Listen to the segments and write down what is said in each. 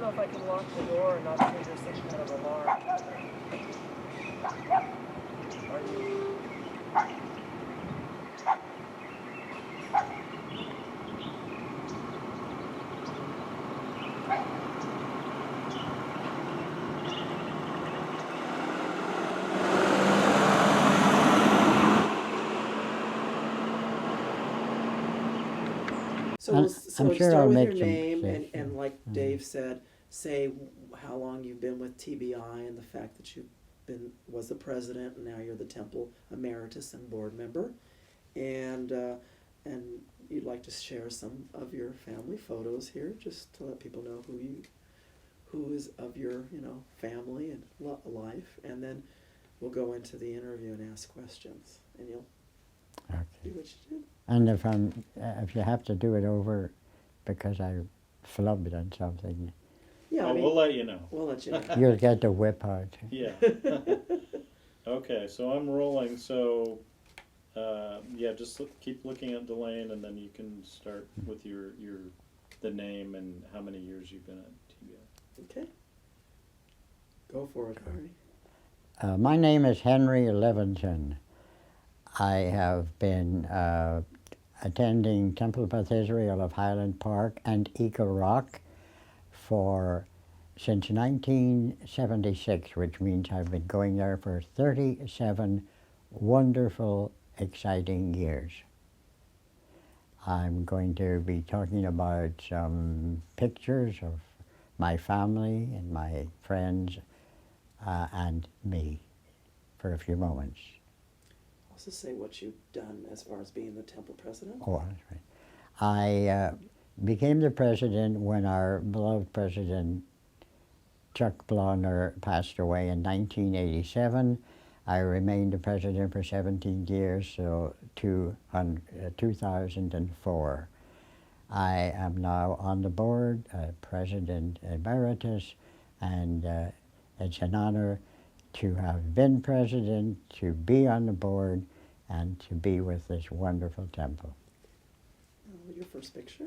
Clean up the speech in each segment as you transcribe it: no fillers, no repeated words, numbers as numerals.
know if I can lock the door and not trigger some kind of alarm. Are you? So, I'm so sure start I'll with make your some name mistakes, and yeah. like Dave said, say how long you've been with TBI and the fact that you've was the president and now you're the Temple Emeritus and board member, and you'd like to share some of your family photos here, just to let people know who is of your family and life, and then we'll go into the interview and ask questions, and you'll do Okay. what you did. And if you have to do it over because I flubbed on something, Yeah, I Oh, mean, we'll let you know. we'll let you know. you'll get the whip out. Yeah. Okay, so I'm rolling. So, yeah, just keep looking at Delane, and then you can start with the name and how many years you've been at TBI. Okay. Go for it, Harvey. My name is Henry Levinson. I have been attending Temple Beth Israel of Highland Park and Eagle Rock since 1976, which means I've been going there for 37 wonderful, exciting years. I'm going to be talking about some pictures of my family and my friends and me for a few moments. Also say what you've done as far as being the temple president. Oh, that's right. I became the president when our beloved president Chuck Blauner passed away in 1987. I remained the president for 17 years, so 2004. I am now on the board, President Emeritus, and it's an honor to have been president, to be on the board, and to be with this wonderful temple. Your first picture.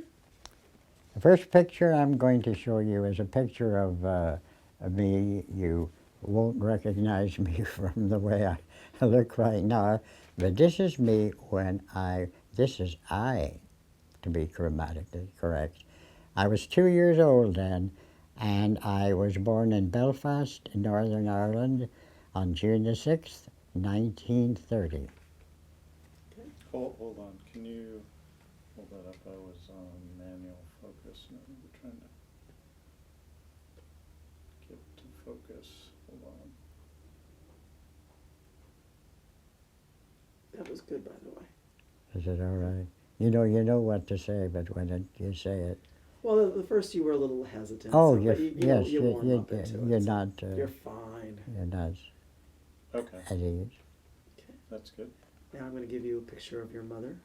The first picture I'm going to show you is a picture of me. You won't recognize me from the way I look right now, but this is me this is I, to be grammatically correct. I was 2 years old then, and I was born in Belfast, in Northern Ireland, on June the 6th, 1930. Okay. Hold on. Can you hold that up? I was on manual focus. No, we're trying to get to focus. Hold on. That was good, by the way. Is it all right? You know what to say, but you say it. Well, the first you were a little hesitant. Oh, so, but yes, you warm up into you're it. not. You're fine. You're not Okay, at ease. Okay. that's good. Now I'm going to give you a picture of your mother.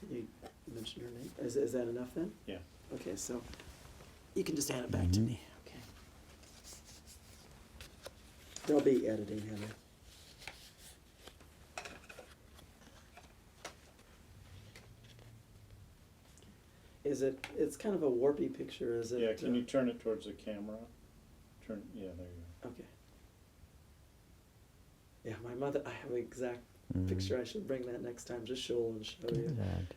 You mentioned her name. Is that enough then? Yeah. Okay, so you can just hand it back to me. Okay. There'll be editing, Henry. It's kind of a warpy picture, is it? Yeah, can you turn it towards the camera? Yeah, there you go. Okay. Yeah, my mother, I have an exact Mm. picture. I should bring that next time, just show you. That,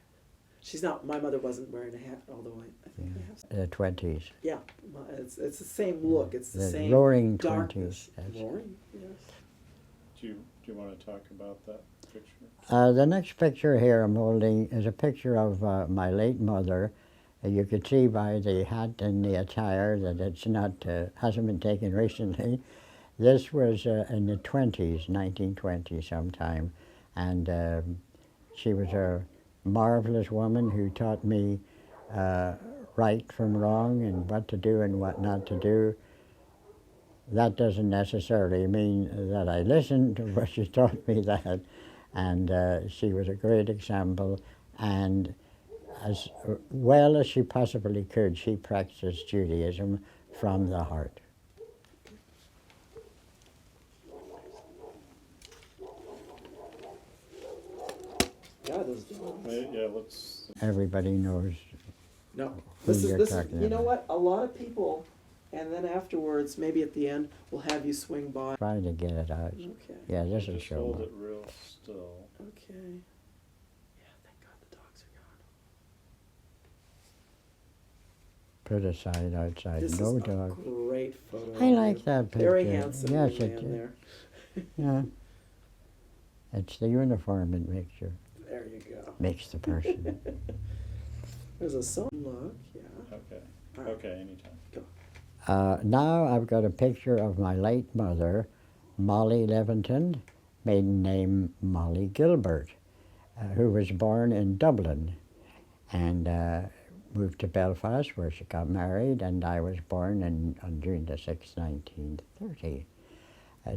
She's not, my mother wasn't wearing a hat, although I think I have. the 20s. Yeah, it's the same look, it's the same roaring darkness. 20s. Yes. Roaring, yes. Do you want to talk about that picture? The next picture here I'm holding is a picture of my late mother. You could see by the hat and the attire that it's not hasn't been taken recently. This was in the 20s, 1920 sometime, and she was a marvelous woman who taught me right from wrong and what to do and what not to do. That doesn't necessarily mean that I listened, but she taught me that, and she was a great example, and as well as she possibly could, she practiced Judaism from the heart. God, those dogs. Yeah, let's. Everybody knows No, who this you're is, talking you know about. what, a lot of people, and then afterwards, maybe at the end, we'll have you swing by. Trying to get it out. Okay, Yeah, this will Just show hold more. it real still. okay. Yeah, thank God the dogs are gone. Put a sign outside, This no is dog. a great photo. I of like you. that picture. Very handsome Yes, young it man is. there. Yeah. It's the uniform it There you go. makes the person. There's a song. Look, yeah. Okay. All right. Okay, anytime. Now I've got a picture of my late mother, Molly Leventon, maiden name Molly Gilbert, who was born in Dublin and moved to Belfast where she got married, and I was born on June the 6th, 1930.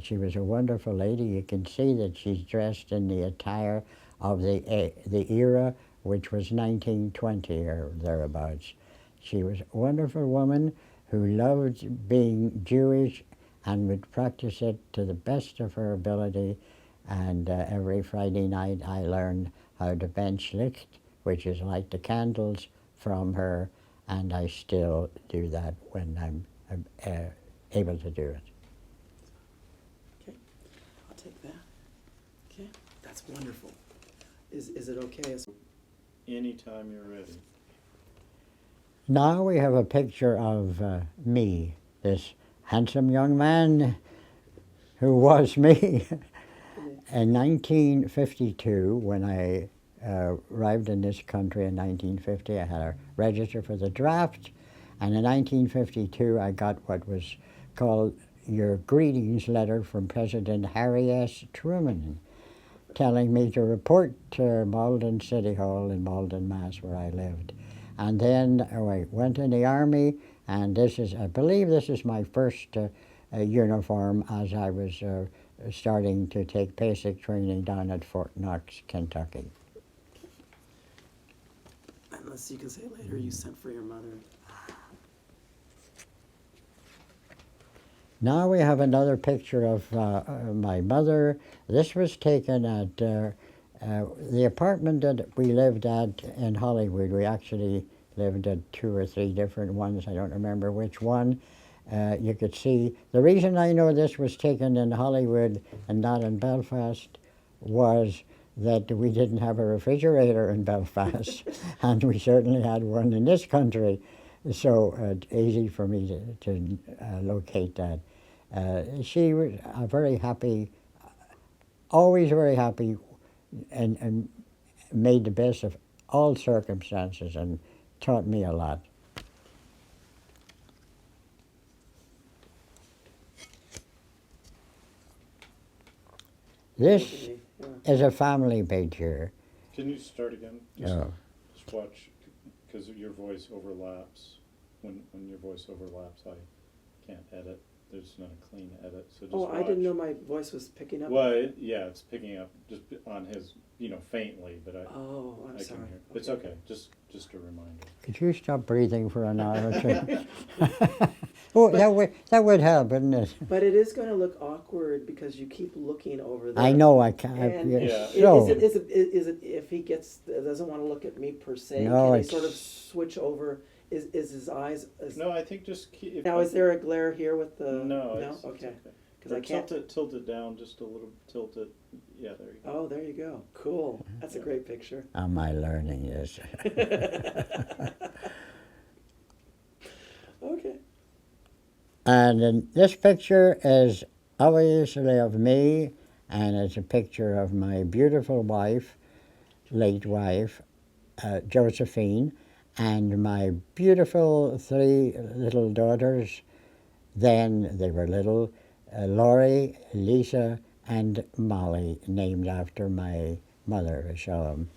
She was a wonderful lady. You can see that she's dressed in the attire of the era, which was 1920 or thereabouts. She was a wonderful woman who loved being Jewish and would practice it to the best of her ability. And every Friday night I learned how to bench licht, which is light the candles, from her, and I still do that when I'm able to do it. Okay, I'll take that. Okay, that's wonderful. Is it okay? Anytime you're ready. Now we have a picture of me, this handsome young man who was me. In 1952, when I arrived in this country in 1950, I had to register for the draft, and in 1952 I got what was called your greetings letter from President Harry S. Truman, telling me to report to Malden City Hall in Malden, Mass, where I lived. And then I went in the army, and this is, I believe this is my first uniform as I was starting to take basic training down at Fort Knox, Kentucky. Unless you can say later you sent for your mother. Now we have another picture of my mother. This was taken at the apartment that we lived at in Hollywood. We actually lived at 2 or 3 different ones. I don't remember which one. You could see, the reason I know this was taken in Hollywood and not in Belfast was that we didn't have a refrigerator in Belfast, and we certainly had one in this country. So it's easy for me to locate that. She was very happy, always very happy, and made the best of all circumstances and taught me a lot. This is a family picture. Can you start again? Just, Oh. just watch, because your voice overlaps. When your voice overlaps, I can't edit. There's not a clean edit, so just Oh, watch. I didn't know my voice was picking up. Well, yeah, it's picking up just on his, faintly, but Oh, I'm I sorry. can hear. It's okay. Just a reminder. Could you stop breathing for an hour or two? Oh, that would help, wouldn't it? But it is going to look awkward because you keep looking over there. I know I can't. And Yeah, Yeah. so, is it if he doesn't want to look at me per se? No, can he it's- sort of switch over? Is his eyes? No, I think just keep. Now, is there a glare here with the? No, No. it's Okay. okay. Because Or I can't. tilt it down just a little. Tilt it. Yeah, there you go. Oh, there you go. Cool. That's a great picture. am I learning this? Okay. And then this picture is obviously of me, and it's a picture of my beautiful wife, late wife, Josephine, and my beautiful 3 little daughters. Then they were little, Laurie, Lisa, and Molly, named after my mother, Shalom.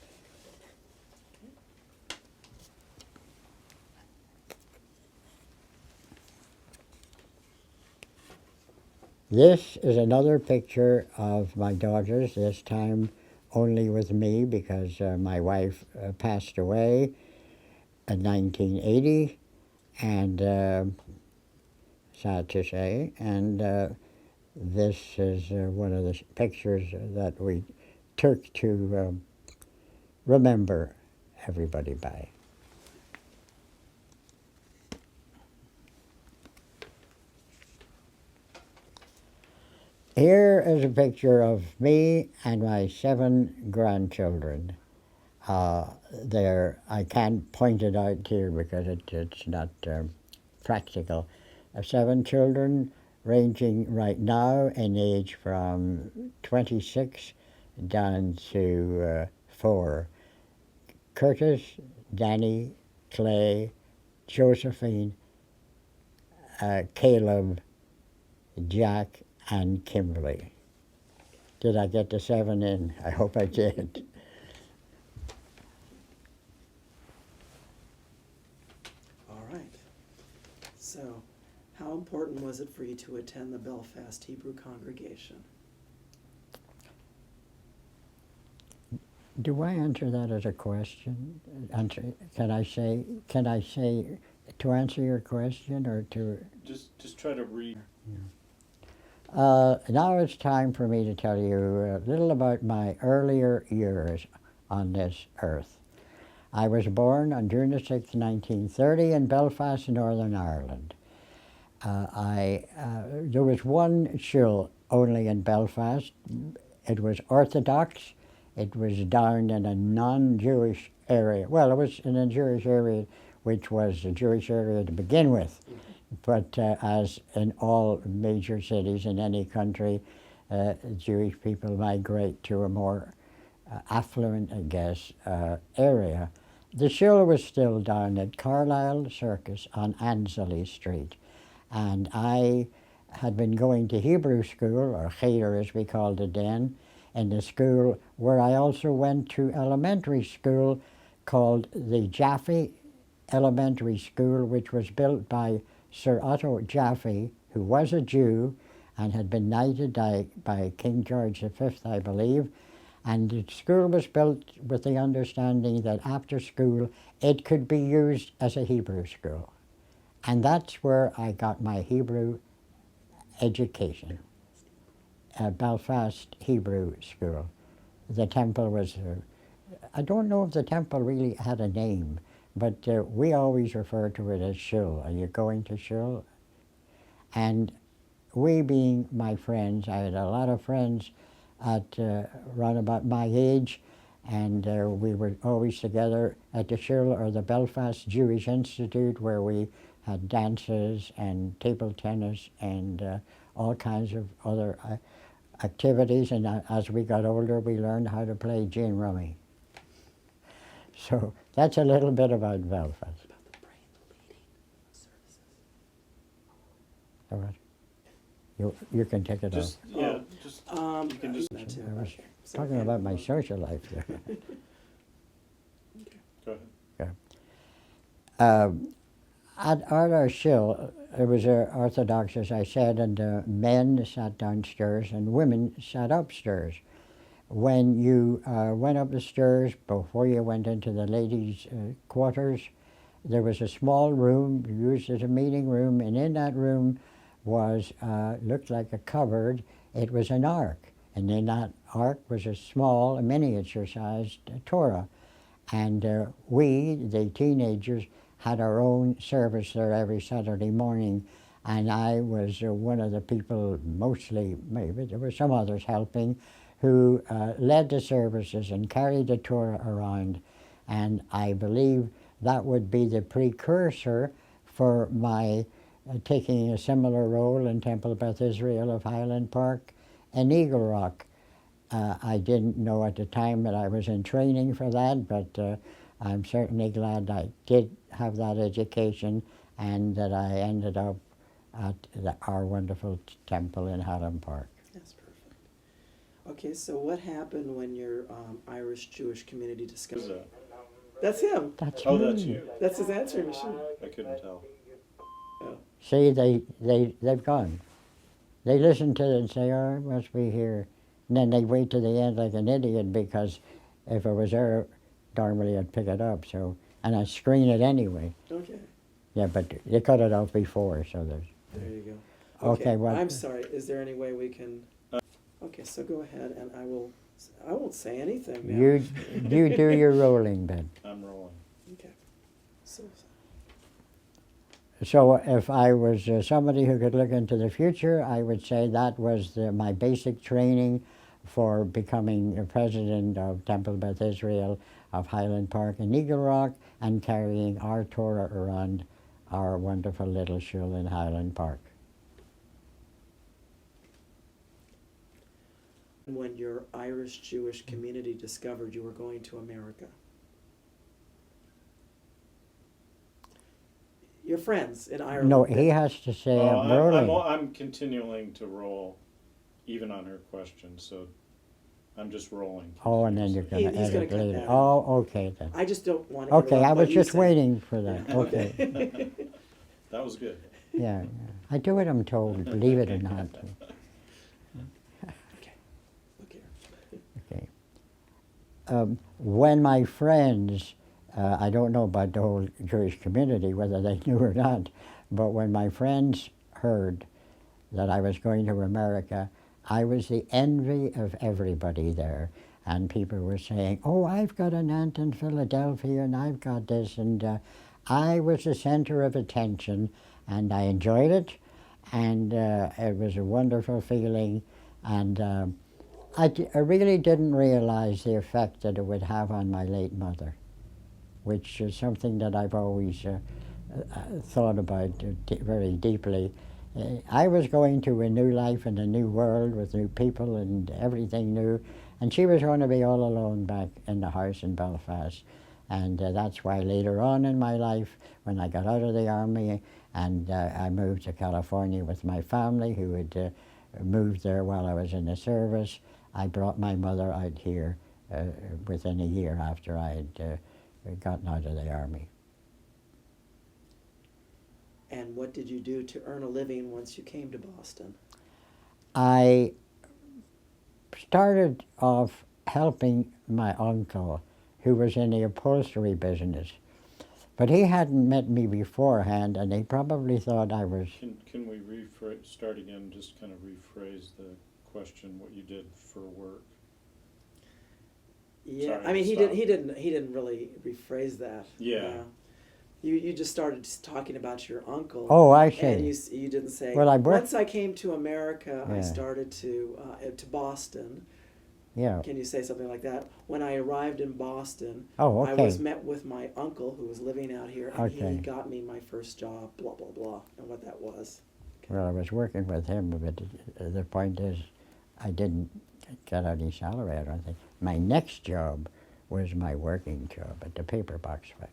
This is another picture of my daughters, this time only with me because my wife passed away in 1980, and sad to say, and this is one of the pictures that we took to remember everybody by. Here is a picture of me and my 7 grandchildren. There, I can't point it out here because it's not practical. 7 children ranging right now in age from 26 down to 4. Curtis, Danny, Clay, Josephine, Caleb, Jack, and Kimberly. Did I get the 7 in? I hope I did. All right. So, how important was it for you to attend the Belfast Hebrew congregation? Do I answer that as a question? Can I say to answer your question or to? Just try to read. Now it's time for me to tell you a little about my earlier years on this earth. I was born on June the 6th, 1930 in Belfast, Northern Ireland. There was one shul only in Belfast. It was Orthodox. It was down in a non-Jewish area. Well, it was in a Jewish area, which was a Jewish area to begin with. But as in all major cities in any country, Jewish people migrate to a more affluent, I guess, area. The shul was still down at Carlisle Circus on Ansley Street. And I had been going to Hebrew school, or cheder as we called it then, in the school where I also went to elementary school called the Jaffe Elementary School, which was built by Sir Otto Jaffe, who was a Jew and had been knighted by King George V, I believe. And the school was built with the understanding that after school it could be used as a Hebrew school. And that's where I got my Hebrew education. Belfast Hebrew School. The temple was, I don't know if the temple really had a name, but we always refer to it as shul. Are you going to shul? And we being my friends, I had a lot of friends at around about my age, and we were always together at the shul or the Belfast Jewish Institute, where we had dances and table tennis and all kinds of other activities, and as we got older we learned how to play gin rummy. So that's a little bit about Belfast. About the brain leading services. All right. You can take it Just off. yeah, just You can just that too. I was It's talking okay. about my social life there. go ahead. At our shul, it was Orthodox, as I said, and men sat downstairs and women sat upstairs. When you went up the stairs, before you went into the ladies' quarters, there was a small room used as a meeting room, and in that room was, looked like a cupboard. It was an ark, and in that ark was a small, miniature-sized Torah. And we, the teenagers, had our own service there every Saturday morning, and I was one of the people, mostly, maybe there were some others helping, who led the services and carried the Torah around. And I believe that would be the precursor for my taking a similar role in Temple Beth Israel of Highland Park and Eagle Rock. I didn't know at the time that I was in training for that, but I'm certainly glad I did have that education and that I ended up at our wonderful temple in Highland Park. That's perfect. Okay, so what happened when your Irish Jewish community Who's discovered? that? That's him. That's Oh, me. that's you. That's his answering machine. I couldn't tell. Oh. See, they've gone. They listen to it and say, oh, it must be here. And then they wait to the end like an idiot, because if it was there, normally I'd pick it up. So, and I screen it anyway. Okay. Yeah, but they cut it off before, so there's. There you go. Okay, well. I'm sorry. Is there any way we can? Okay, so go ahead, and I won't say anything now. You do your rolling, Ben. I'm rolling. Okay. So So if I was somebody who could look into the future, I would say that was my basic training for becoming a president of Temple Beth Israel of Highland Park and Eagle Rock and carrying our Torah around our wonderful little shul in Highland Park. When your Irish Jewish community discovered you were going to America? Your friends in Ireland. No, he has to say I'm rolling. I'm continuing to roll, even on her question, so I'm just rolling. Oh, and then you're going to He's gonna edit cut later. that Oh, okay then. I just don't want to. Okay, I interrupt was what you just said. waiting for that. Yeah, Okay. That was good. Yeah, yeah. I do what I'm told, believe it or not. Okay. Look here. Okay. When my friends, I don't know about the whole Jewish community, whether they knew or not, but when my friends heard that I was going to America, I was the envy of everybody there. And people were saying, oh, I've got an aunt in Philadelphia and I've got this. And I was the center of attention and I enjoyed it. And it was a wonderful feeling. And I really didn't realize the effect that it would have on my late mother, which is something that I've always thought about very deeply. I was going to a new life and a new world with new people and everything new, and she was going to be all alone back in the house in Belfast. And that's why later on in my life, when I got out of the army and I moved to California with my family, who had moved there while I was in the service, I brought my mother out here within a year after I had gotten out of the army. And what did you do to earn a living once you came to Boston? I started off helping my uncle, who was in the upholstery business. But he hadn't met me beforehand, and he probably thought I was... Can we start again, just kind of rephrase the question, what you did for work? Yeah, Sorry I mean, to he stop. didn't really rephrase that. Yeah. You just started talking about your uncle. Oh, I And see. you didn't say. Well, I worked- Once I came to America, I Yeah. started to Boston. Yeah. Can you say something like that? When I arrived in Boston, Oh, I okay. was met with my uncle who was living out here, and Okay. he got me my first job. Blah blah blah, and what that was. Well, I was working with him, but the point is, I didn't get any salary or anything. My next job was my working job at the paper box factory.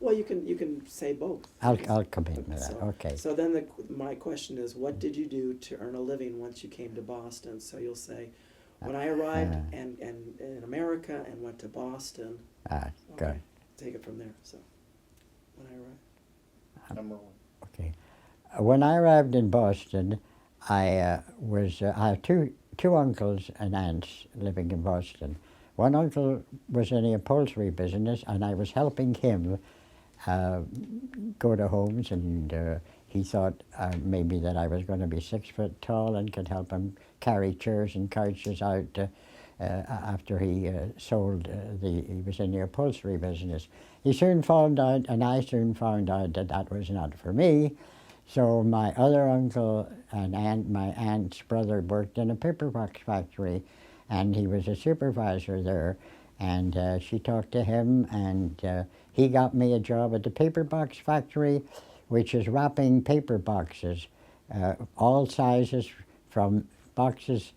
Well, you can say both. I'll come in with that. So, Okay. So then my question is, what did you do to earn a living once you came to Boston? So you'll say, when I arrived and in America and went to Boston. Good. Take it from there. So when I arrived. I'm rolling. Okay. When I arrived in Boston, I have two uncles and aunts living in Boston. One uncle was in the upholstery business, and I was helping him go to homes, and he thought maybe that I was going to be 6 foot tall and could help him carry chairs and couches out after he sold he was in the upholstery business. He soon found out, and I soon found out that that was not for me. So my other uncle and aunt, my aunt's brother, worked in a paper box factory, and he was a supervisor there. And she talked to him, and he got me a job at the paper box factory, which is wrapping paper boxes, all sizes, from boxes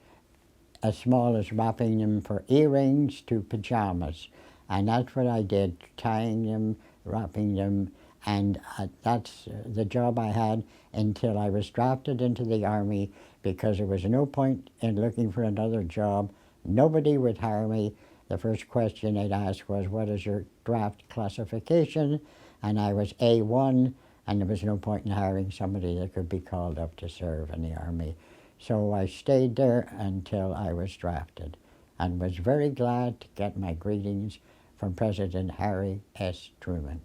as small as wrapping them for earrings to pajamas. And that's what I did, tying them, wrapping them, and that's the job I had until I was drafted into the Army, because there was no point in looking for another job. Nobody would hire me. The first question they'd ask was, what is your draft classification? And I was A1, and there was no point in hiring somebody that could be called up to serve in the Army. So I stayed there until I was drafted, and was very glad to get my greetings from President Harry S. Truman.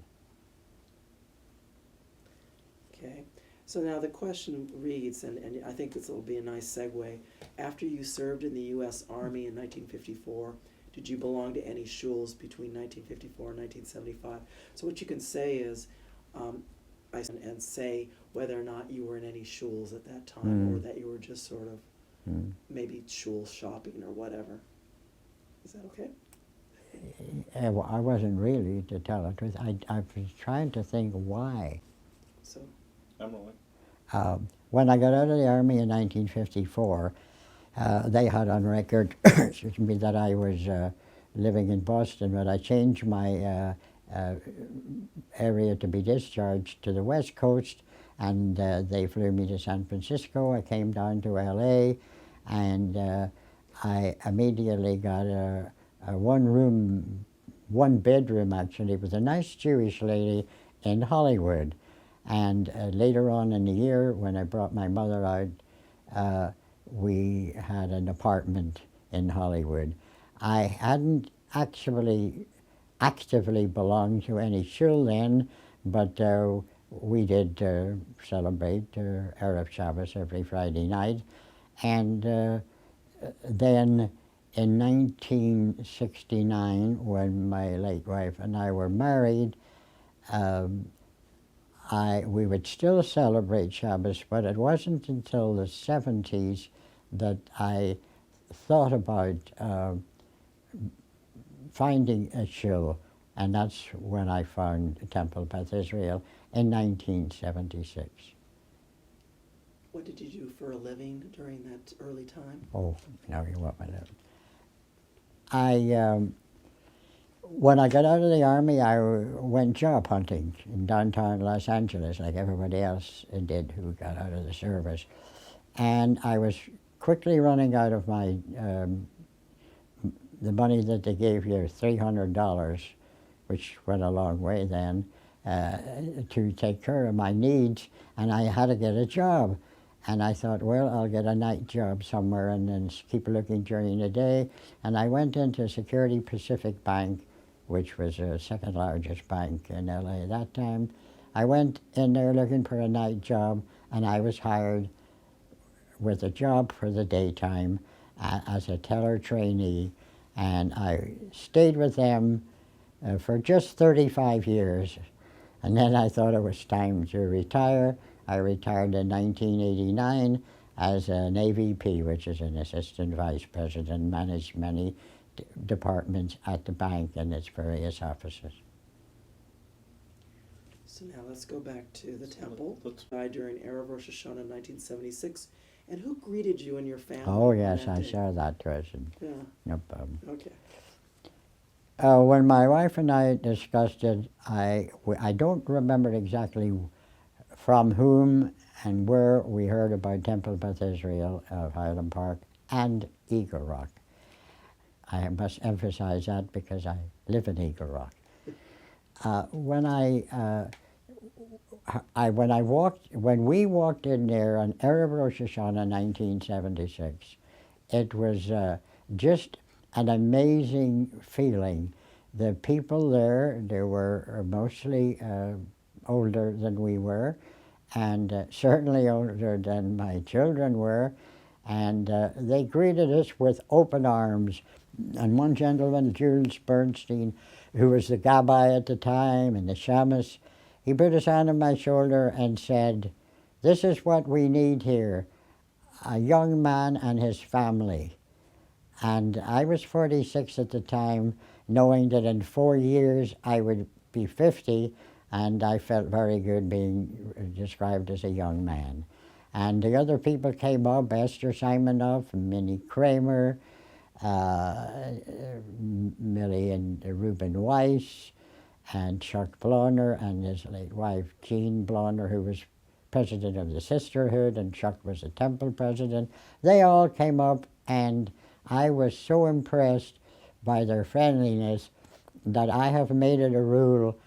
Okay. So now the question reads, and I think this will be a nice segue. After you served in the U.S. Army in 1954, did you belong to any shuls between 1954 and 1975? So what you can say is, I and say whether or not you were in any shuls at that time, or Mm. that you were just sort of maybe shul shopping or whatever. Is that okay? Well, I wasn't really, to tell the truth. I was trying to think why. So, I'm rolling. When I got out of the Army in 1954, they had on record excuse me, that I was living in Boston, but I changed my area to be discharged to the West Coast, and they flew me to San Francisco. I came down to LA, and I immediately got a one-room, one-bedroom actually, with a nice Jewish lady in Hollywood. And later on in the year, when I brought my mother out, we had an apartment in Hollywood. I hadn't actually actively belonged to any shul then, but we did celebrate Erev Shabbos every Friday night. And then in 1969, when my late wife and I were married, we would still celebrate Shabbos, but it wasn't until the 70s that I thought about finding a shul, and that's when I found Temple Beth Israel in 1976. what did you do for a living during that early time? Oh, now you want me to. When I got out of the Army, I went job hunting in downtown Los Angeles, like everybody else did who got out of the service. And I was quickly running out of my the money that they gave you, $300, which went a long way then, to take care of my needs, and I had to get a job. And I thought, well, I'll get a night job somewhere and then keep looking during the day. And I went into Security Pacific Bank, which was the second largest bank in LA at that time. I went in there looking for a night job, and I was hired with a job for the daytime as a teller trainee. And I stayed with them for just 35 years. And then I thought it was time to retire. I retired in 1989 as an AVP, which is an assistant vice president, managed many departments at the bank and its various offices. So now let's go back to the temple. Let's- Died during Erev Rosh Hashanah in 1976. And who greeted you and your family? Oh, on yes, that I day? saw that person. Yeah, No problem. okay. When my wife and I discussed it, I don't remember exactly from whom and where we heard about Temple Beth Israel of Highland Park and Eagle Rock. I must emphasize that because I live in Eagle Rock. When we walked in there on Erev Rosh Hashanah 1976, it was just an amazing feeling. The people there, they were mostly older than we were, and certainly older than my children were, and they greeted us with open arms. And one gentleman, Jules Bernstein, who was the Gabbai at the time and the Shamus, he put his hand on my shoulder and said, "This is what we need here, a young man and his family." And I was 46 at the time, knowing that in 4 years I would be 50, and I felt very good being described as a young man. And the other people came up, Esther Simonoff, Minnie Kramer, Millie and Reuben Weiss, and Chuck Blauner and his late wife Jean Blauner, who was president of the Sisterhood, and Chuck was the temple president. They all came up, and I was so impressed by their friendliness that I have made it a rule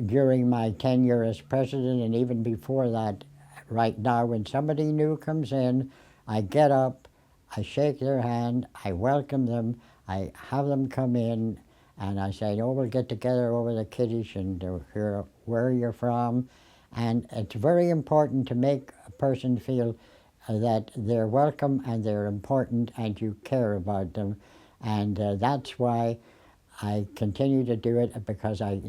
during my tenure as president, and even before that, right now, when somebody new comes in, I get up, I shake their hand, I welcome them, I have them come in, and I say, "Oh, we'll get together over the Kiddush and hear where you're from." And it's very important to make a person feel that they're welcome and they're important and you care about them. And that's why I continue to do it, because I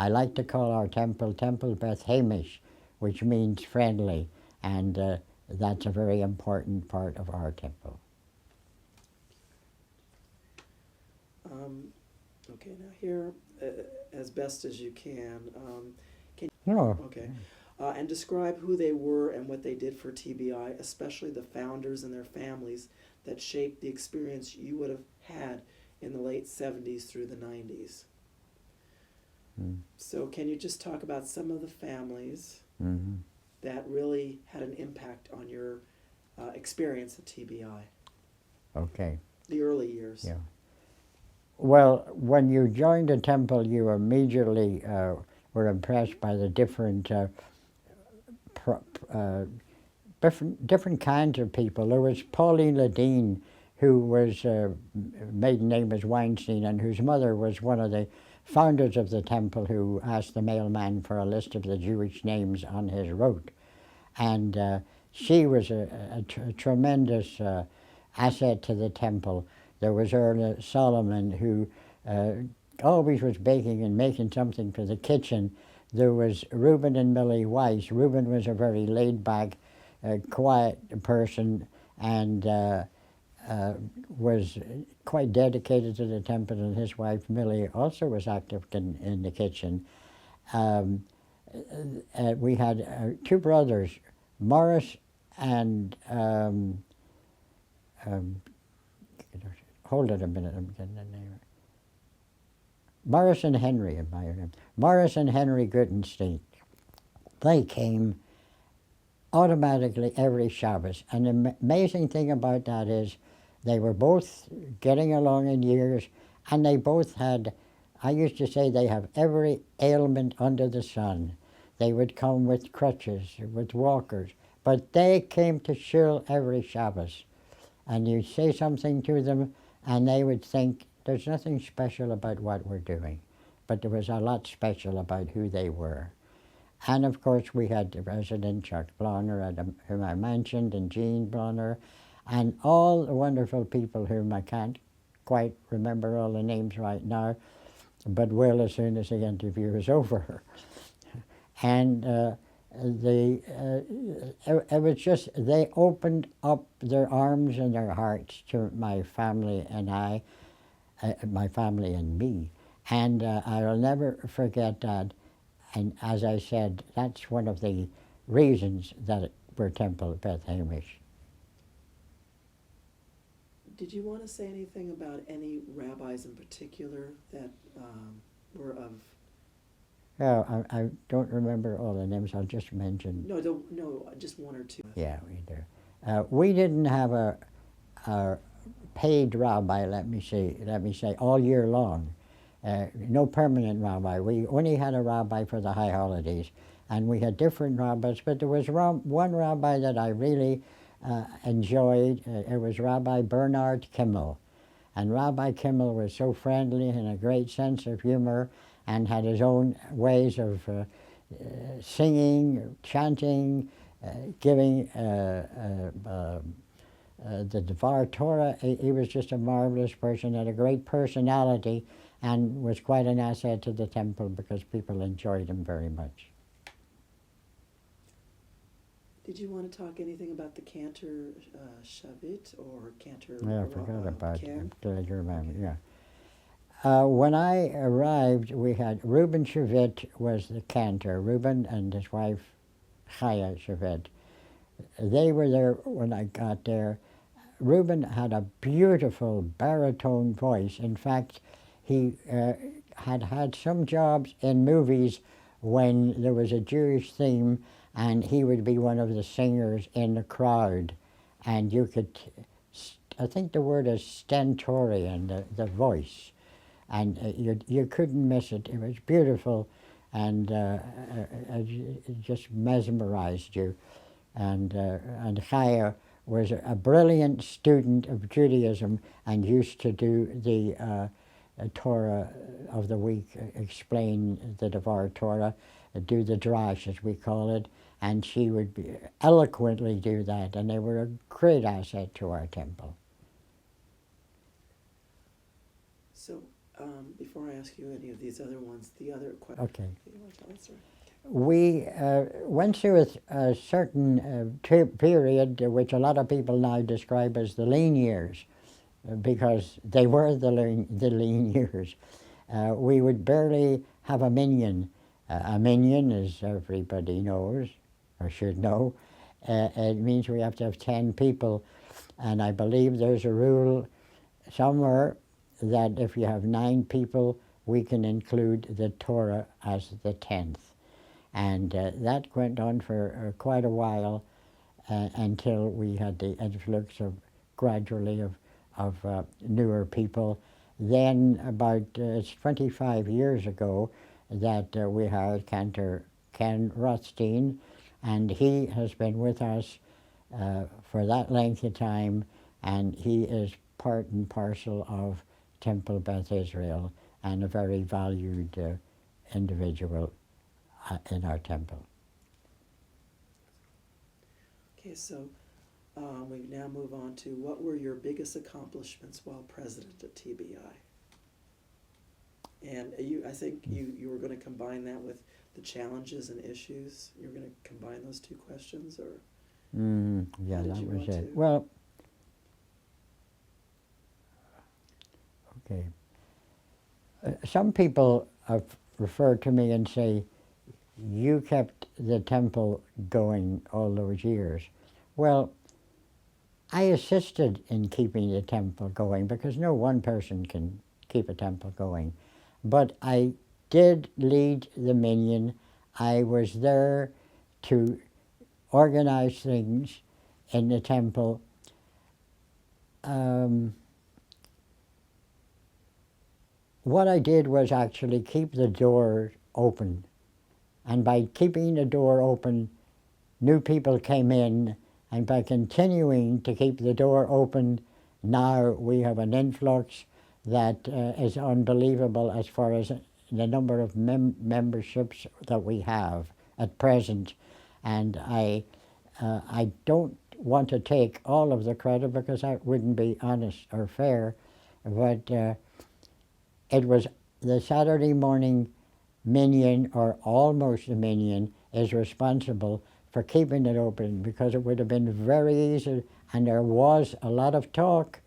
like to call our temple Temple Beth Hamish, which means friendly, and that's a very important part of our temple. Okay, now here, as best as you can, No, okay, and describe who they were and what they did for TBI, especially the founders and their families that shaped the experience you would have had in the late 70s through the 90s. Mm. So can you just talk about some of the families hmm that really had an impact on your experience at TBI, Okay. the early years? Yeah. Well, when you joined the temple, you immediately were impressed by the different different kinds of people. There was Pauline Ledeen, who was maiden name was Weinstein, and whose mother was one of the founders of the temple, who asked the mailman for a list of the Jewish names on his route, and she was a tremendous asset to the temple. There was Erna Solomon, who always was baking and making something for the kitchen. There was Reuben and Millie Weiss. Reuben was a very laid-back, quiet person, and was quite dedicated to the temple, and his wife Millie also was active in the kitchen. We had two brothers, Morris and hold it a minute, I'm getting the name. Morris and Henry, Morris and Henry Guttenstein. They came automatically every Shabbos. And the amazing thing about that is they were both getting along in years, and they both had, I used to say, they have every ailment under the sun. They would come with crutches, with walkers, but they came to shul every Shabbos. And you say something to them, and they would think, there's nothing special about what we're doing. But there was a lot special about who they were. And of course, we had the resident Chuck Blonner, whom I mentioned, and Jean Blonner, and all the wonderful people whom I can't quite remember all the names right now, but will as soon as the interview is over. And it was just, they opened up their arms and their hearts to my family and my family and me. And I'll never forget that. And as I said, that's one of the reasons that we're Temple Beth Hamish. Did you want to say anything about any rabbis in particular that were of? Oh, I don't remember all the names. I'll just mention. No, just one or two. Yeah, we do. We didn't have a paid rabbi. Let me say, all year long. No permanent rabbi. We only had a rabbi for the high holidays, and we had different rabbis. But there was one rabbi that I really enjoyed. It was Rabbi Bernard Kimmel, and Rabbi Kimmel was so friendly and a great sense of humor, and had his own ways of singing, chanting, giving the Devar Torah. He was just a marvelous person, had a great personality, and was quite an asset to the temple because people enjoyed him very much. Did you want to talk anything about the Cantor Shavit or Cantor? Yeah, I forgot about Ken? it. Glad you remember, yeah. When I arrived, we had Reuben Shavit was the cantor, Reuben and his wife Chaya Shavit. They were there when I got there. Reuben had a beautiful baritone voice. In fact, he had some jobs in movies when there was a Jewish theme, and he would be one of the singers in the crowd. And you could, I think the word is stentorian, the voice. And you couldn't miss it. It was beautiful, and it just mesmerized you. And Chaya was a brilliant student of Judaism and used to do the Torah of the week, explain the Devar Torah, do the drash as we call it, and she would eloquently do that, and they were a great asset to our temple. So, before I ask you any of these other ones, the other question. Okay. You want to answer? we went through a certain period which a lot of people now describe as the lean years, because they were the lean years. We would barely have a minion. A minion, as everybody knows, or should know, it means we have to have 10 people. And I believe there's a rule somewhere that if you have 9 people, we can include the Torah as the 10th. And that went on for quite a while until we had the influx of gradually of newer people. Then about it's 25 years ago that we hired Cantor Ken Rothstein, and he has been with us for that length of time, and he is part and parcel of Temple Beth Israel and a very valued individual in our temple. Okay, so we now move on to what were your biggest accomplishments while president at TBI? And I think you were going to combine that with the challenges and issues. You were going to combine those two questions, or Yeah, How did that you was want it. to? Well, okay. Some people have referred to me and say, you kept the temple going all those years. Well, I assisted in keeping the temple going because no one person can keep a temple going. But I did lead the minyan. I was there to organize things in the temple. What I did was actually keep the door open. And by keeping the door open, new people came in. And by continuing to keep the door open, now we have an influx that is unbelievable as far as the number of memberships that we have at present. And I don't want to take all of the credit because that wouldn't be honest or fair, but it was the Saturday morning minyan, or almost a minyan, is responsible for keeping it open, because it would have been very easy, and there was a lot of talk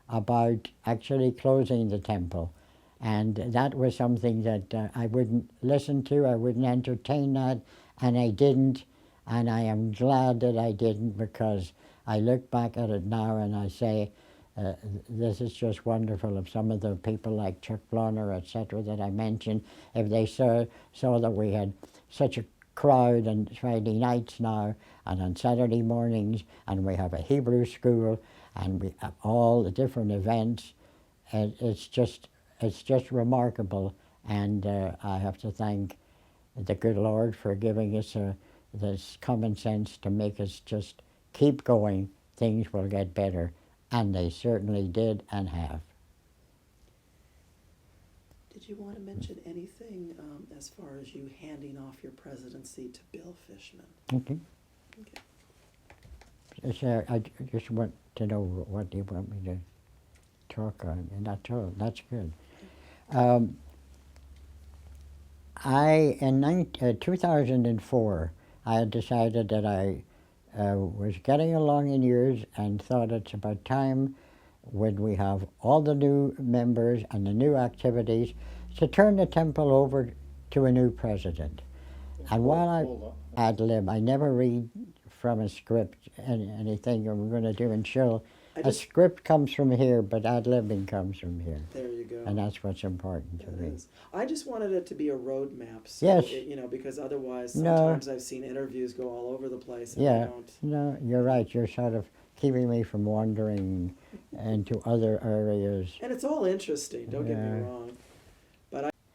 about actually closing the temple. And that was something that I wouldn't listen to, I wouldn't entertain that, and I didn't. And I am glad that I didn't, because I look back at it now and I say, this is just wonderful. If some of the people like Chuck Blonner, etc., that I mentioned, if they saw that we had such a crowd on Friday nights now and on Saturday mornings, and we have a Hebrew school, and we have all the different events, it's just remarkable. And I have to thank the good Lord for giving us this common sense to make us just keep going. Things will get better, and they certainly did and have. did you want to mention anything as far as you handing off your presidency to Bill Fishman? Okay. Okay. So I just want to know what you want me to talk on, and that's all. That's good. In 2004, I had decided that I was getting along in years and thought it's about time, when we have all the new members and the new activities, to turn the temple over to a new president. And while I Hold on. ad lib, I never read from a script anything we're going to do in show. A script comes from here, but ad libbing comes from here. There you go. And that's what's important to It me. is. I just wanted it to be a roadmap. So Yes. because otherwise No. sometimes I've seen interviews go all over the place and Yeah. they don't. No, you're right. You're sort of keeping me from wandering into other areas. And it's all interesting, don't get me Yeah. wrong.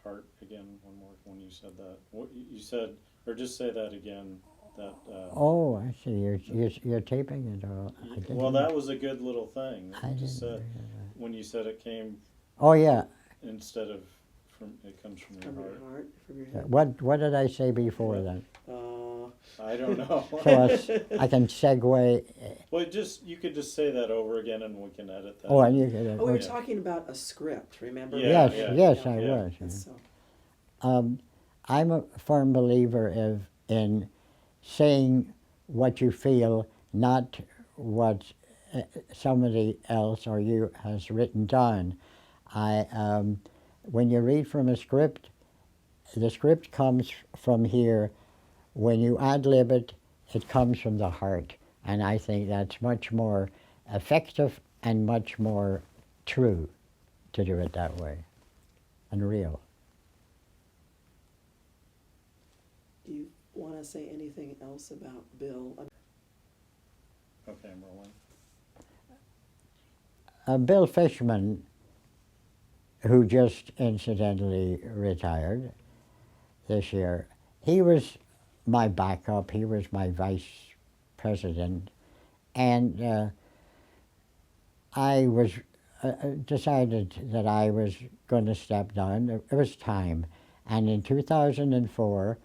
Heart again, one more when you said that. What you said, or just say that again. That. Oh, I see. You're taping it all. I didn't Well, know. that was a good little thing that I you just didn't said. realize. When you said it came Oh yeah. instead of from, it comes from your From your heart. heart, from your head. What did I say before that? I don't know. So I can segue. Well, you could just say that over again, and we can edit that. Oh, and you could. Oh, we were Yeah. talking about a script, remember? Yeah, Yes, yeah, yes, I yeah. was. That's so. I'm a firm believer in saying what you feel, not what somebody else or you has written down. When you read from a script, the script comes from here. When you ad-lib it, it comes from the heart. And I think that's much more effective and much more true to do it that way and real. Do you want to say anything else about Bill? Okay, I'm rolling. Bill Fishman, who just incidentally retired this year, he was my backup. He was my vice president, and I was decided that I was going to step down. It was time, and in 2004,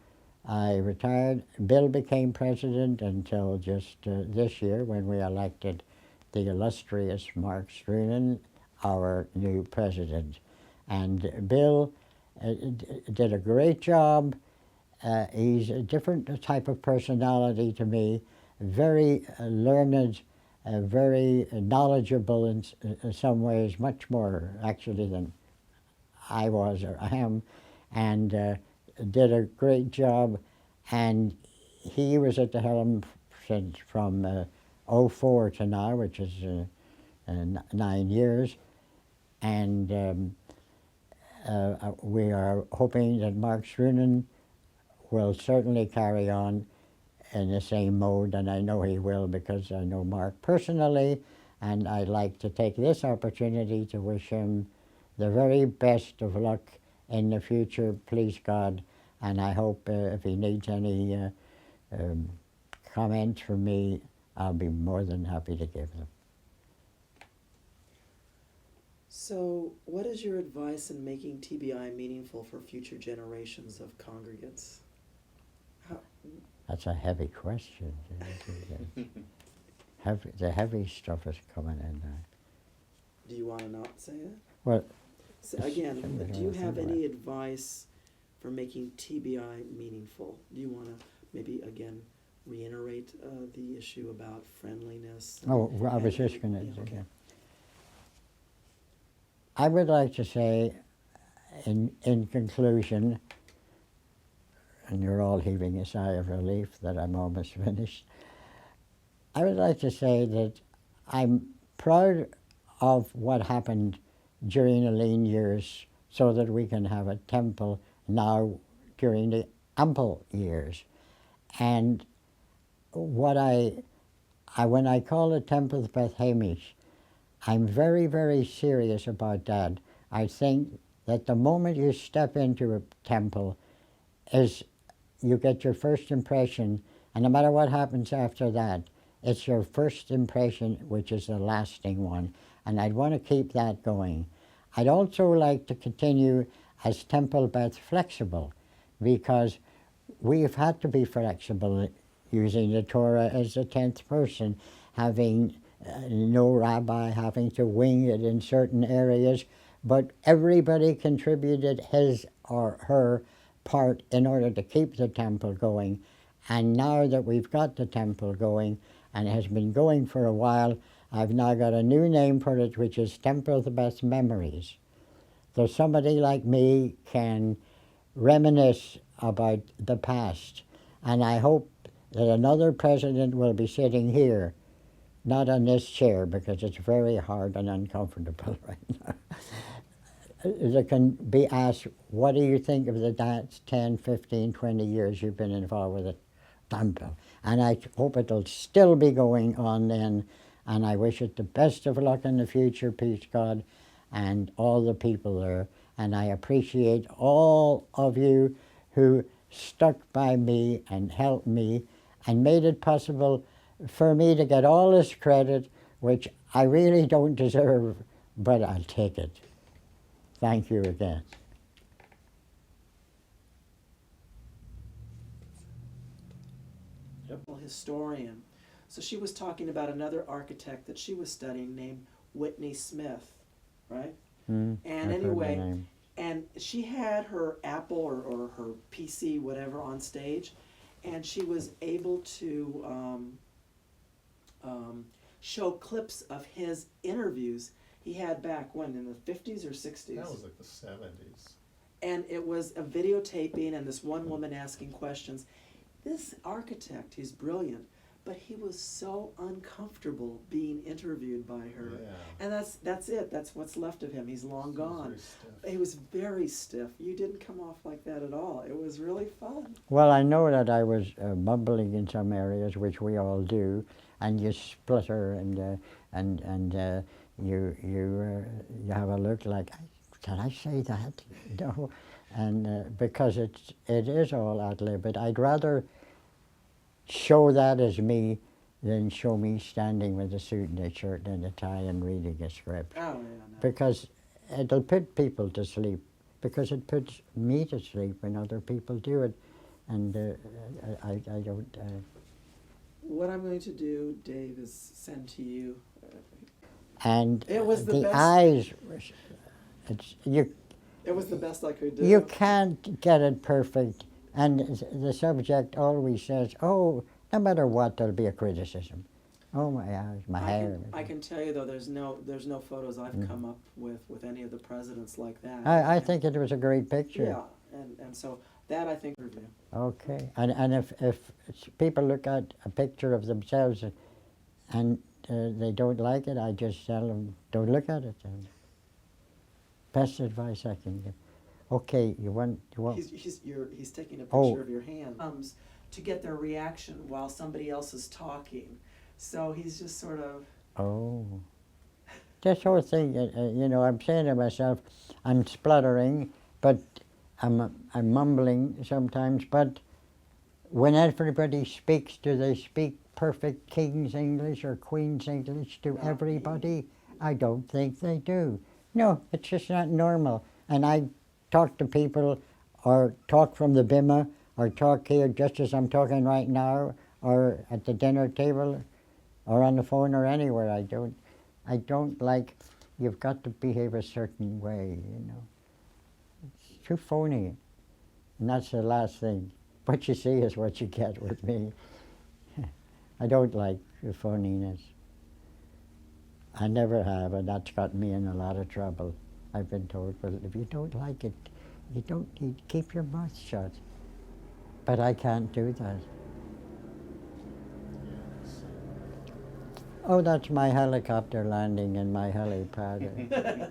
I retired. Bill became president until just this year when we elected the illustrious Mark Strunen, our new president. And Bill did a great job. He's a different type of personality to me, very learned, very knowledgeable in some ways, much more actually than I was or I am, and did a great job. And he was at the helm since from 04 to now, which is 9 years. And we are hoping that Mark Strunen will certainly carry on in the same mode, and I know he will because I know Mark personally, and I'd like to take this opportunity to wish him the very best of luck in the future, please God, and I hope if he needs any comments from me, I'll be more than happy to give them. So, what is your advice in making TBI meaningful for future generations of congregants? That's a heavy question. The heavy stuff is coming in now. Do you want to not say it? Well, So again, do you have any advice for making TBI meaningful? Do you want to maybe again reiterate the issue about friendliness? oh, well, I was just going to. Yeah, okay. I would like to say, in conclusion, and you're all heaving a sigh of relief that I'm almost finished, I would like to say that I'm proud of what happened during the lean years so that we can have a temple now during the ample years. And what when I call it Temple of Beth Hamish, I'm very, very serious about that. I think that the moment you step into a temple is you get your first impression, and no matter what happens after that, it's your first impression which is the lasting one, and I'd want to keep that going. I'd also like to continue as Temple Beth flexible, because we've had to be flexible using the Torah as the 10th person, having no rabbi, having to wing it in certain areas, but everybody contributed his or her part in order to keep the temple going. And now that we've got the temple going, and it has been going for a while, I've now got a new name for it, which is Temple of the Beth Memories. So somebody like me can reminisce about the past. And I hope that another president will be sitting here, not on this chair, because it's very hard and uncomfortable right now. That can be asked, what do you think of the last 10, 15, 20 years you've been involved with the temple? And I hope it'll still be going on then, and I wish it the best of luck in the future, peace God, and all the people there. And I appreciate all of you who stuck by me and helped me and made it possible for me to get all this credit, which I really don't deserve, but I'll take it. Thank you again. Historian. So she was talking about another architect that she was studying named Whitney Smith, right? And I've heard the anyway, name. And she had her Apple or her PC, whatever, on stage, and she was able to show clips of his interviews he had back when, in the 50s or 60s. That was like the 70s. And it was a videotaping and this one woman asking questions. This architect, he's brilliant, but he was so uncomfortable being interviewed by her. Yeah. And that's it. That's what's left of him. He's long He was gone. very stiff. He was very stiff. You didn't come off like that at all. It was really fun. Well, I know that I was mumbling in some areas, which we all do, and you splutter and you have a look like, did I say that? No, and because it is all ad lib, but I'd rather show that as me than show me standing with a suit and a shirt and a tie and reading a script, Oh, yeah, no. because it'll put people to sleep, because it puts me to sleep when other people do it, and I don't. What I'm going to do, Dave, is send to you. And It was the best. eyes, you It was the best I could do. you can't get it perfect, and the subject always says, "Oh, no matter what, there'll be a criticism." Oh my eyes, my hair. I can tell you though, there's no photos I've come up with any of the presidents like that. I think it was a great picture. Yeah, and so that I think review. Okay, and if people look at a picture of themselves and they don't like it, I just tell them, don't look at it. And best advice I can give. Okay, you want. He's taking a picture Oh. of your hand. To get their reaction while somebody else is talking. So he's just sort of. Oh. This whole thing, you know, I'm saying to myself, I'm spluttering, but I'm mumbling sometimes, but when everybody speaks, do they speak perfect King's English or Queen's English to No. everybody? I don't think they do. No, it's just not normal. And I talk to people or talk from the bimmer or talk here just as I'm talking right now or at the dinner table or on the phone or anywhere. I don't like, you've got to behave a certain way, you know. It's too phony. And that's the last thing. What you see is what you get with me. I don't like the phoniness. I never have, and that's got me in a lot of trouble. I've been told, well, if you don't like it, you keep your mouth shut. But I can't do that. Yes. Oh, that's my helicopter landing in my helipad.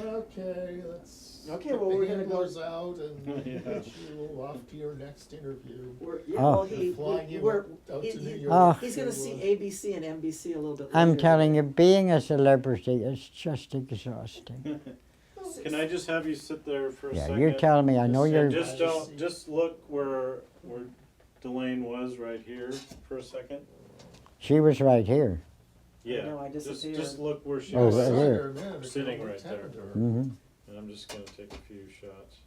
Okay, let's Okay, get well, the we're gonna go- handlers out and Yeah. get you off to your next interview. Oh. They're flying you out to New York. Oh. He's going to see ABC and NBC a little bit later. I'm telling you, being a celebrity is just exhausting. Can I just have you sit there for a Yeah, second? you tell me. I know And you're. just look where Delane was right here for a second. She was right here. Yeah. know, I just disappeared. look where she Oh, was. right I saw here. her a minute ago. Sitting What right there. happened to her? Hmm. And I'm just gonna take a few shots.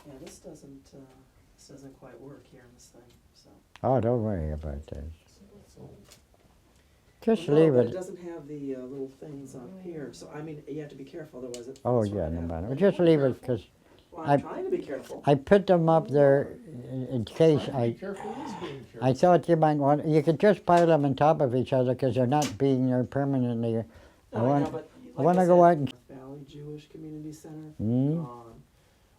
Yeah, this doesn't quite work here in this thing. So. Oh, don't worry about this. So, Just No, leave but it it. doesn't have the little things up here. So I mean, you have to be careful, otherwise it. Oh falls yeah, right no out. matter. Just leave it, because Well, I'm I- trying to be careful. I put them up there in case trying to be careful is being careful. I thought you might want. You could just pile them on top of each other because they're not being there permanently. I No, want. know, but I wanna go said, out and- North Valley Jewish Community Center. Mm. Gone.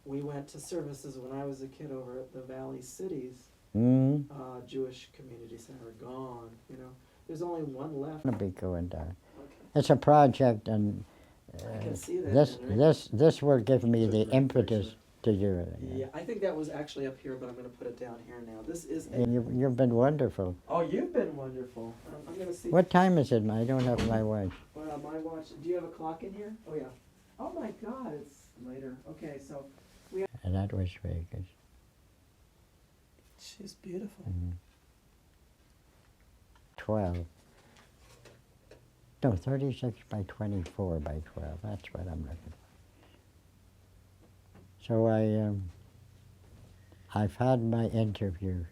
We went to services when I was a kid over at the Valley Cities Mm. Jewish Community Center. Gone. You know, there's only one left. Gonna be going down. Okay. It's a project, and I can see that. this Henry. this will give me It's a the great impetus picture. to do it. Yeah, I think that was actually up here, but I'm going to put it down here now. This is. And you've been wonderful. Oh, you've been wonderful. I'm going to see. What time is it? I don't have my watch. Well, my watch. Do you have a clock in here? Oh yeah. Oh my God, it's later. Okay, so And that was Vegas. she's beautiful. 12. No, 36 by 24 by 12. That's what I'm looking for. So I've had my interview.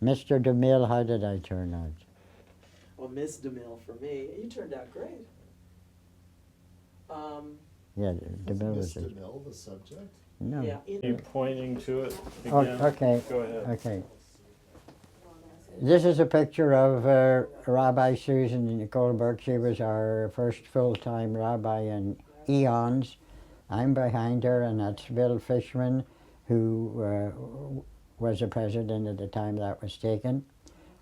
Mr. DeMille, how did I turn out? Well, Miss DeMille for me. You turned out great. Yeah, the Is bill is, Mr. Mill the subject? no. Yeah. You pointing to it Oh, again? okay, Go ahead. okay. This is a picture of Rabbi Susan Goldberg. She was our first full-time rabbi in eons. I'm behind her, and that's Bill Fishman, who was the president at the time that was taken.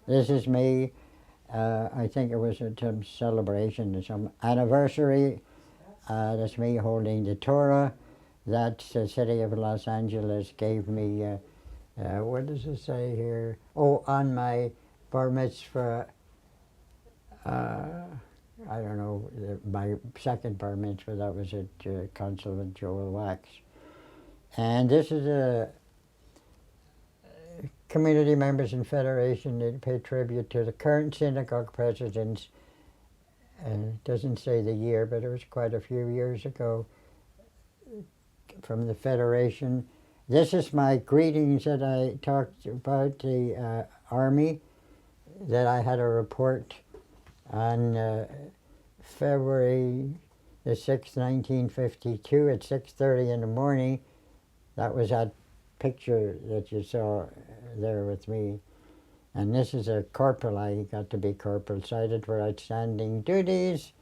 This is me. I think it was some celebration, some anniversary. That's me holding the Torah. That's the city of Los Angeles gave me. What does it say here? Oh, on my bar mitzvah, I don't know, my second bar mitzvah, that was at Consulate Joel Wax. And this is a community members and federation that pay tribute to the current synagogue presidents. It doesn't say the year, but it was quite a few years ago from the federation. This is my greetings that I talked about the Army, that I had a report on February the 6th, 1952 at 6:30 in the morning. That was that picture that you saw there with me. And this is a corporal. I got to be corporal, cited for outstanding duties.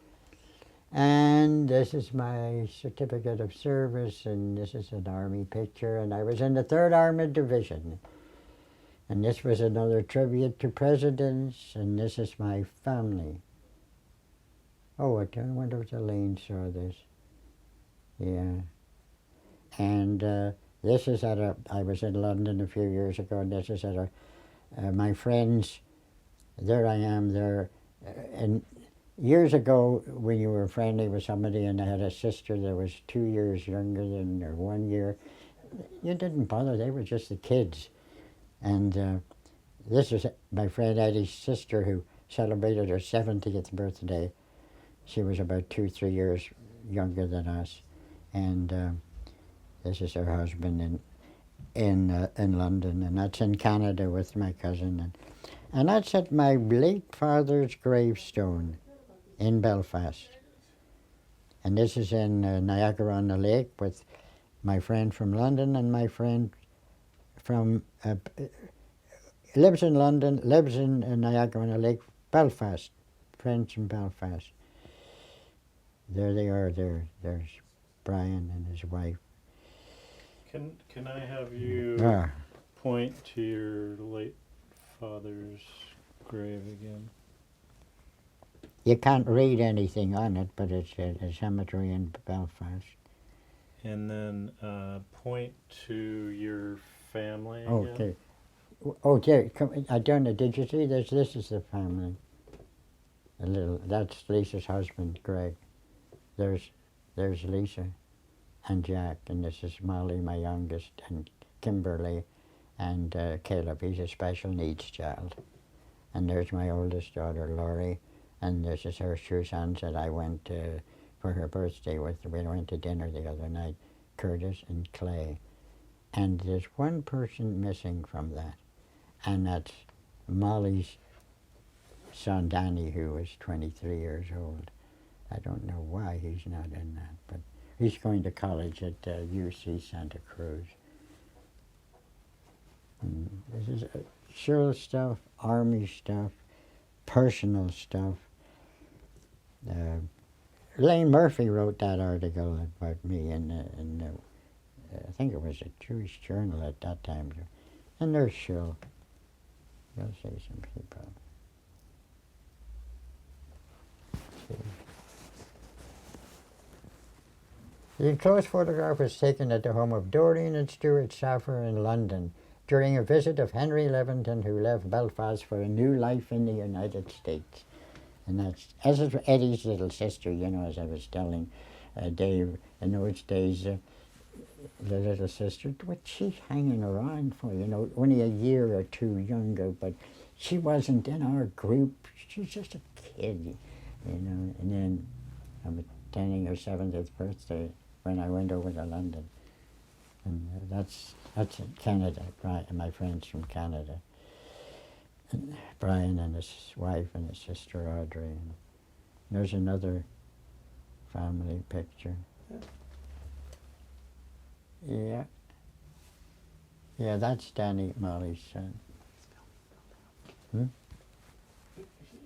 And this is my certificate of service, and this is an Army picture, and I was in the 3rd Armored Division. And this was another tribute to presidents, and this is my family. Oh, I wonder if Elaine saw this. Yeah. And this is at I was in London a few years ago, and this is at my friends. There I am there. And years ago, when you were friendly with somebody and I had a sister that was 2 years younger than, or 1 year, you didn't bother. They were just the kids. And this is my friend Eddie's sister, who celebrated her 70th birthday. She was about 2-3 years younger than us. And this is her husband in London, and that's in Canada with my cousin. And that's at my late father's gravestone in Belfast. And this is in Niagara-on-the-Lake with my friend from London and my friend from, lives in London, lives in Niagara-on-the-Lake, Belfast, friends from Belfast. There they are there. There's Brian and his wife. Can I have you point to your late father's grave again? You can't read anything on it, but it's a cemetery in Belfast. And then point to your family again. Okay. Oh, there, Donna, did you see this? This is the family. That's Lisa's husband, Greg. There's Lisa and Jack, and this is Molly, my youngest, and Kimberly, and Caleb. He's a special needs child. And there's my oldest daughter, Laurie, and this is her Suzanne that I went for her birthday with. We went to dinner the other night, Curtis and Clay. And there's one person missing from that, and that's Molly's son, Danny, who was 23 years old. I don't know why he's not in that, but he's going to college at UC Santa Cruz. And this is Cheryl stuff, Army stuff, personal stuff. Elaine Murphy wrote that article about me in I think it was a Jewish journal at that time. And there's Cheryl. You'll see some people. The enclosed photograph was taken at the home of Doreen and Stuart Saffer in London during a visit of Henry Leventon, who left Belfast for a new life in the United States. And that's Eddie's little sister, you know, as I was telling Dave, in those days, the little sister, what's she hanging around for, you know, only a year or two younger, but she wasn't in our group. She's just a kid, you know. And then I'm attending her 70th birthday when I went over to London. And that's in Canada, Brian, my friends from Canada. And Brian and his wife and his sister Audrey. And there's another family picture. Yeah. Yeah, that's Danny Molly's son.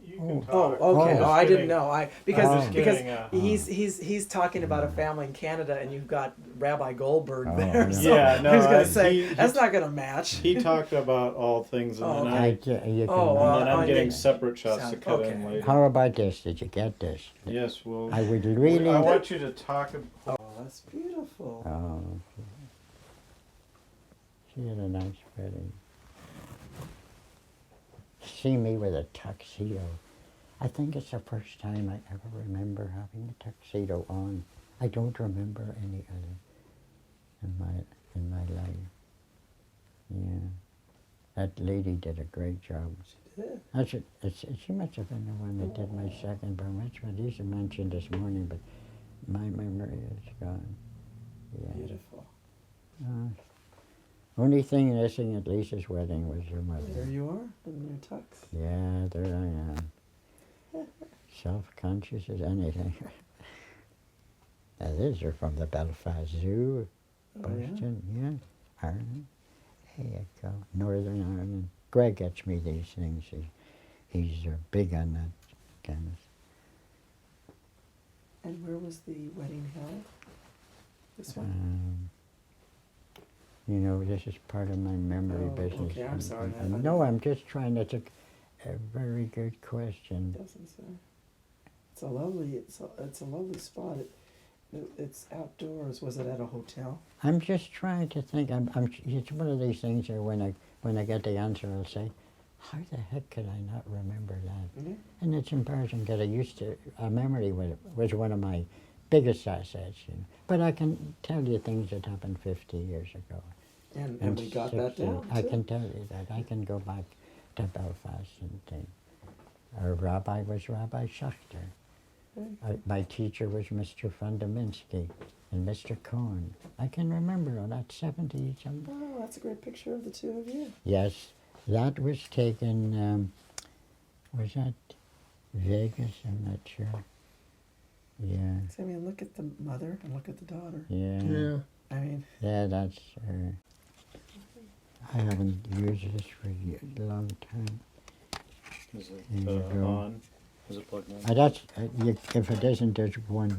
You Oh. can Oh, talk. okay. Oh. Oh, I didn't know. Because Oh. because Just he's talking about a family in Canada, and you've got Rabbi Goldberg Oh, there. yeah. So Yeah, no, I was gonna I- say he- that's not gonna match. He talked about all things, and Oh, then okay. You can, Oh, and then I'm on getting the- separate shots to sound- cut in okay. later. How about this? Did you get this? Yes, well, I would really. I want you to talk. Oh, that's beautiful. Oh, she had a nice wedding. See me with a tuxedo. I think it's the first time I ever remember having a tuxedo on. I don't remember any other in my life. Yeah, that lady did a great job. Yeah. She must have been the one that did my second bar mitzvah. These are mentioned this morning, but my memory is gone. Yeah. Beautiful. Only thing missing at Lisa's wedding was your There mother. you are in your tux. Yeah, there I am. Self-conscious as anything. Now these are from the Belfast Zoo, Oh, yeah? Boston, yeah. Ireland. There you go. Northern Ireland. Greg gets me these things. He's big on that kind of. And where was the wedding held? This one? You know, this is part of my memory Oh, business. okay, I'm sorry, I No, I'm just trying. That's a very good question. Doesn't say. It's a lovely spot. It's outdoors. Was it at a hotel? I'm just trying to think. It's one of these things where when I get the answer, I'll say, "How the heck could I not remember that?" Mm-hmm. And it's embarrassing because I used to. Memory was one of my biggest assets. You know. But I can tell you things that happened 50 years ago. And we got that 60. down. I too. can tell you that. I can go back to Belfast and think. Our rabbi was Rabbi Schachter. My teacher was Mr. Fundaminsky and Mr. Cohen. I can remember all that 70 something. Oh, that's a great picture of the two of you. Yes, that was taken, was that Vegas? I'm not sure. Yeah, I mean, look at the mother and look at the daughter. yeah. I mean, Yeah, that's her. I haven't used this for a long time. Is it There you go. on? Is it plugged in? That's, if it isn't, there's one